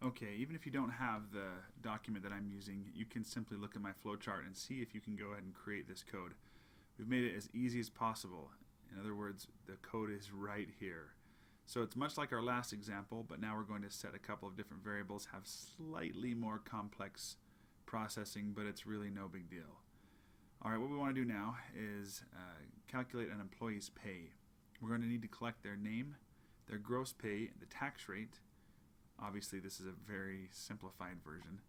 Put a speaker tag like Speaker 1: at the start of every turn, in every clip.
Speaker 1: Okay, even if you don't have the document that I'm using, you can simply look at my flowchart and see if you can go ahead and create this code. We've made it as easy as possible. In other words, the code is right here. So it's much like our last example, but now we're going to set a couple of different variables, have slightly more complex processing, but it's really no big deal. Alright, what we want to do now is calculate an employee's pay. We're going to need to collect their name, their gross pay, the tax rate. Obviously this is a very simplified version.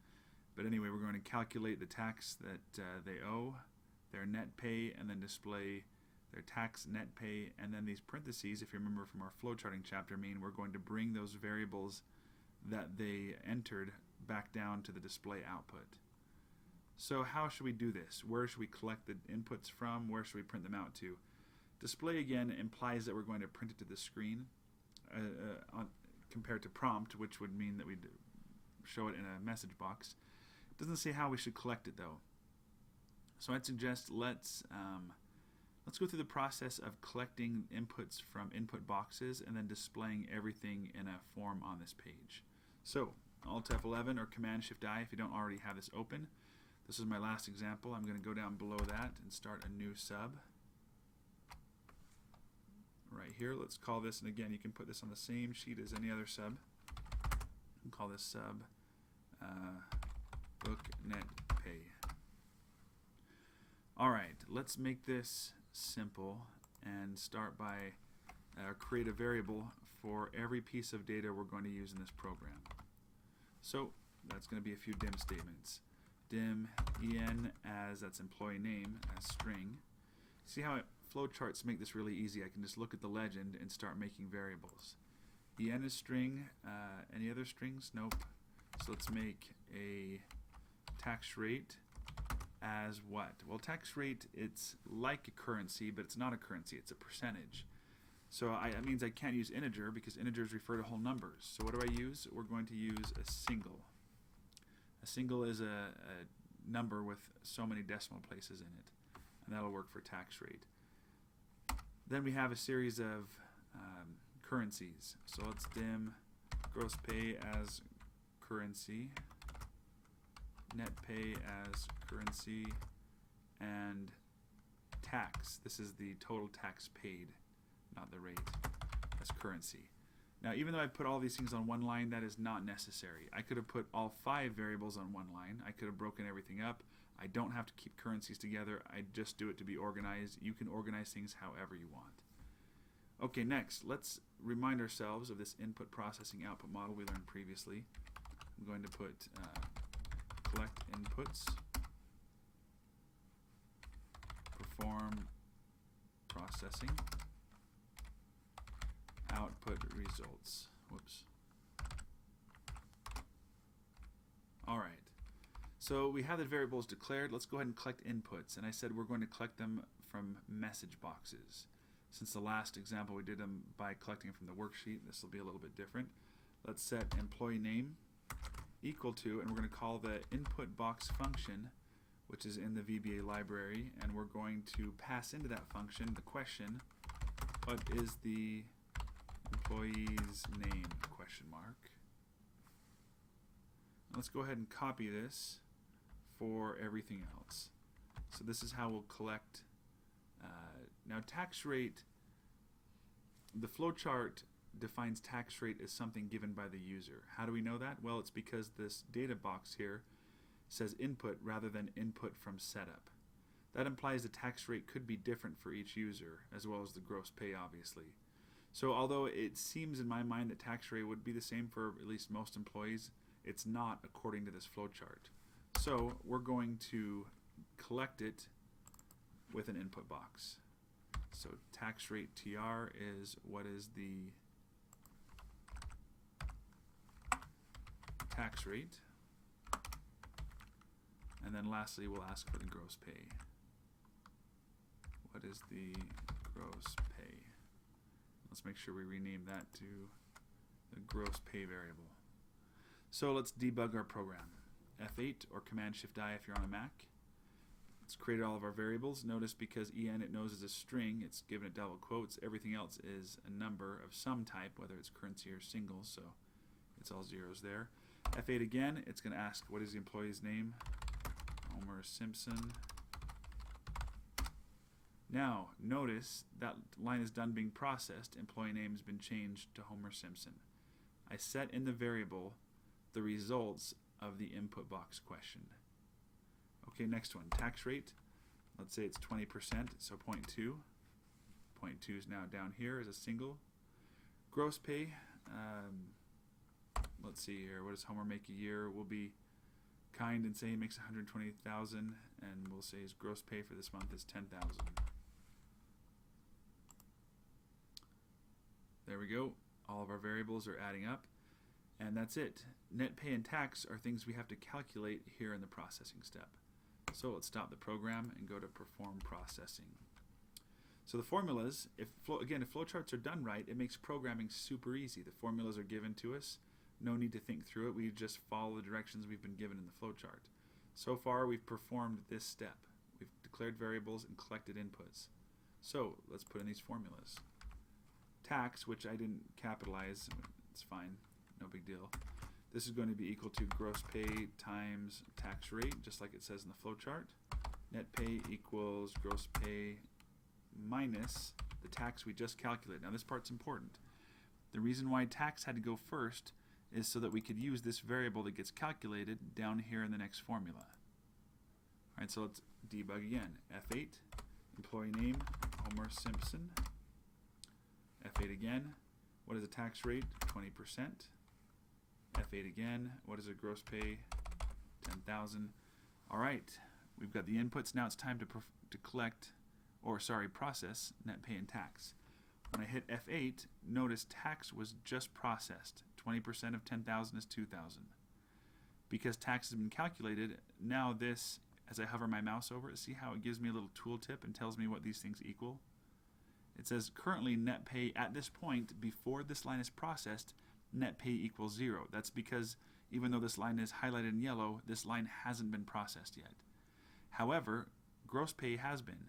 Speaker 1: But anyway, we're going to calculate the tax that they owe, their net pay, and then display their tax net pay, and then these parentheses, if you remember from our flowcharting chapter, mean we're going to bring those variables that they entered back down to the display output. So how should we do this? Where should we collect the inputs from? Where should we print them out to? Display again implies that we're going to print it to the screen compared to prompt, which would mean that we'd show it in a message box. It doesn't say how we should collect it though. So I'd suggest let's go through the process of collecting inputs from input boxes and then displaying everything in a form on this page. So Alt F11 or Command Shift I if you don't already have this open. This is my last example. I'm going to go down below that and start a new sub. Right here, let's call this, and again you can put this on the same sheet as any other sub. And call this sub book net pay. Alright, let's make this simple and start by create a variable for every piece of data we're going to use in this program. So that's going to be a few dim statements. Dim en as, that's employee name, as string. See how flowcharts make this really easy. I can just look at the legend and start making variables. En is string. Any other strings? Nope. So let's make a tax rate as what? Well, tax rate, it's like a currency, but it's not a currency. It's a percentage. So that means I can't use integer because integers refer to whole numbers. So what do I use? We're going to use a single. A single is a number with so many decimal places in it, and that'll work for tax rate. Then we have a series of currencies. So let's dim gross pay as currency, net pay as currency, and tax. This is the total tax paid, not the rate, as currency. Now, even though I put all these things on one line, that is not necessary. I could have put all 5 variables on one line. I could have broken everything up. I don't have to keep currencies together. I just do it to be organized. You can organize things however you want. Okay, next, let's remind ourselves of this input processing output model we learned previously. I'm going to put collect inputs, perform processing, output results. Whoops. Alright, so we have the variables declared. Let's go ahead and collect inputs, and I said we're going to collect them from message boxes. Since the last example we did them by collecting them from the worksheet, this will be a little bit different. Let's set employee name equal to, and we're going to call the input box function, which is in the VBA library, and we're going to pass into that function the question, what is the employee's name, question mark. Let's go ahead and copy this for everything else. So this is how we'll collect. Now tax rate, the flowchart defines tax rate as something given by the user. How do we know that? Well, it's because this data box here says input rather than input from setup. That implies the tax rate could be different for each user, as well as the gross pay, obviously. So although it seems in my mind that tax rate would be the same for at least most employees, it's not according to this flowchart. So we're going to collect it with an input box. So tax rate TR is what is the tax rate, and then lastly we'll ask for the gross pay. What is the gross pay? Let's make sure we rename that to the gross pay variable. So let's debug our program. F8 or Command Shift I if you're on a Mac. It's created all of our variables. Notice because en it knows is a string, it's given it double quotes. Everything else is a number of some type, whether it's currency or single, so it's all zeros there. F8 again, it's going to ask what is the employee's name? Homer Simpson. Now, notice that line is done being processed. Employee name has been changed to Homer Simpson. I set in the variable the results of the input box question. Okay, next one, tax rate. Let's say it's 20%, so 0.2. 0.2 is now down here as a single. Gross pay, let's see here, what does Homer make a year? We'll be kind and say he makes $120,000, and we'll say his gross pay for this month is $10,000. There we go. All of our variables are adding up, and that's it. Net pay and tax are things we have to calculate here in the processing step. So let's stop the program and go to perform processing. So the formulas, if flowcharts are done right, it makes programming super easy. The formulas are given to us. No need to think through it. We just follow the directions we've been given in the flowchart. So far, we've performed this step. We've declared variables and collected inputs. So let's put in these formulas. Tax, which I didn't capitalize, it's fine, no big deal. This is going to be equal to gross pay times tax rate, just like it says in the flowchart. Net pay equals gross pay minus the tax we just calculated. Now this part's important. The reason why tax had to go first is so that we could use this variable that gets calculated down here in the next formula. Alright, so let's debug again. F8, employee name, Homer Simpson. F8 again, what is the tax rate? 20%. F8 again, what is a gross pay? 10,000. Alright, we've got the inputs. Now it's time to process net pay and tax. When I hit F8, notice tax was just processed. 20% of 10,000 is 2,000. Because tax has been calculated, now this, as I hover my mouse over it, see how it gives me a little tooltip and tells me what these things equal? It says currently net pay at this point, before this line is processed, net pay equals 0. That's because even though this line is highlighted in yellow, this line hasn't been processed yet. However, gross pay has been.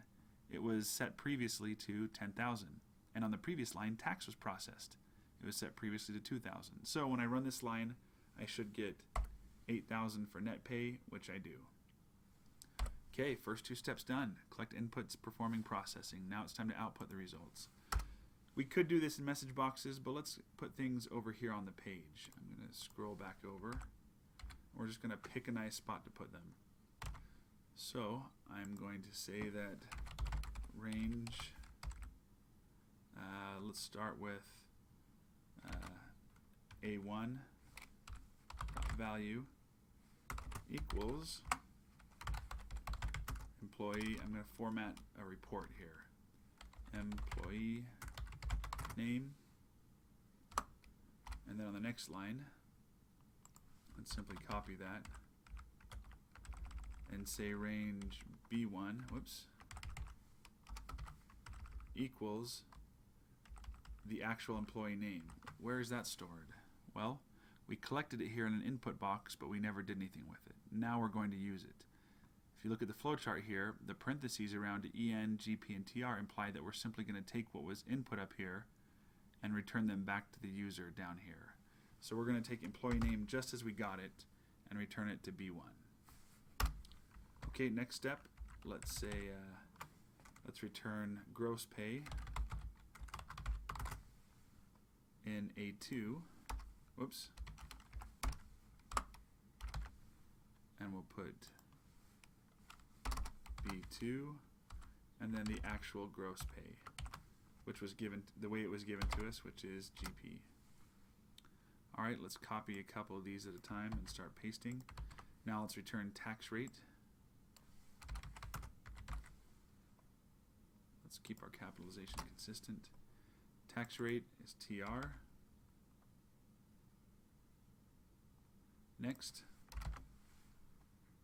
Speaker 1: It was set previously to 10,000. And on the previous line, tax was processed. It was set previously to 2,000. So when I run this line, I should get 8,000 for net pay, which I do. Okay, first two steps done. Collect inputs, performing processing. Now it's time to output the results. We could do this in message boxes, but let's put things over here on the page. I'm going to scroll back over. We're just going to pick a nice spot to put them. So I'm going to say that range, let's start with A1 value equals employee. I'm going to format a report here. Employee name, and then on the next line, let's simply copy that and say range B1, equals the actual employee name. Where is that stored? Well, we collected it here in an input box, but we never did anything with it. Now we're going to use it. If you look at the flowchart here, the parentheses around EN, GP, and TR imply that we're simply going to take what was input up here and return them back to the user down here. So we're going to take employee name just as we got it and return it to B1. Okay, next step, let's say, let's return gross pay in A2, and we'll put B2, and then the actual gross pay, which was given the way it was given to us, which is GP. Alright, let's copy a couple of these at a time and start pasting. Now let's return tax rate. Let's keep our capitalization consistent. Tax rate is TR. Next.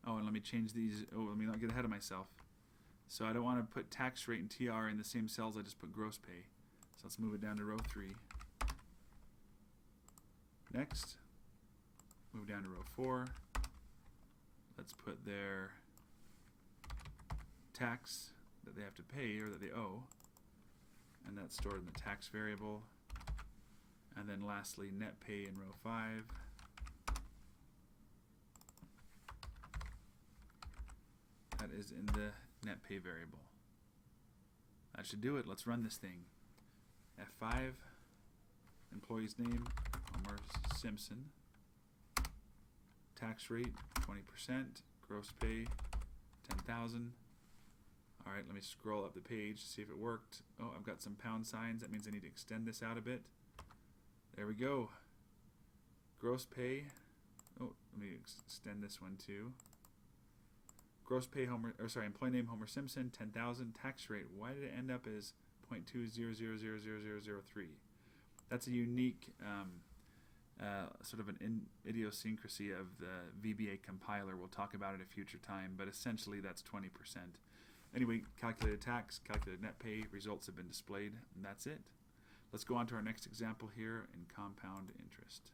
Speaker 1: Oh, and let me change these. Oh, let me not get ahead of myself. So I don't want to put tax rate and TR in the same cells I just put gross pay. So let's move it down to row 3. Next, move down to row 4. Let's put their tax that they have to pay or that they owe, and that's stored in the tax variable. And then lastly, net pay in row 5. is in the net pay variable. That should do it. Let's run this thing. F5, employee's name, Homer Simpson. Tax rate, 20%. Gross pay, 10,000. All right, let me scroll up the page to see if it worked. Oh, I've got some pound signs. That means I need to extend this out a bit. There we go. Gross pay. Oh, let me extend this one too. Gross pay employee name Homer Simpson, 10,000. Tax rate. Why did it end up as 0.2000003? That's a unique sort of an idiosyncrasy of the VBA compiler. We'll talk about it at a future time, but essentially that's 20%. Anyway, calculated tax, calculated net pay, results have been displayed, and that's it. Let's go on to our next example here in compound interest.